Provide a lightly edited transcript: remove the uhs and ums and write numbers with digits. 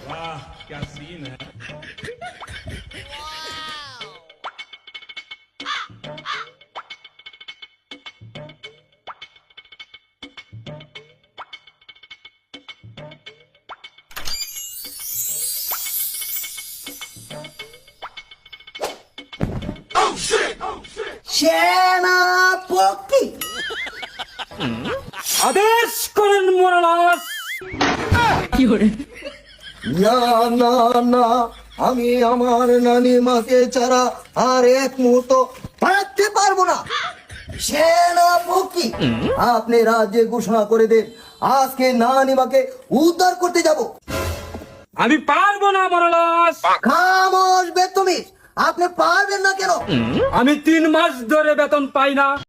वाह क्या सीन है। সেনাপতি আদেশ করেন মহারাজ। না না না, আমি আমার নানি মাকে ছাড়া আর এক মুহূর্ত থাকতে পারবো না। সেনাপতি, আপনি রাজ্যে ঘোষণা করে দেন, আজকে নানি মাকে উদ্ধার করতে যাব। আমি পারবো না মহারাজ। খামোশ বেতমি, আপনি পারবেন না কেন? আমি 3 মাস ধরে বেতন পাই না।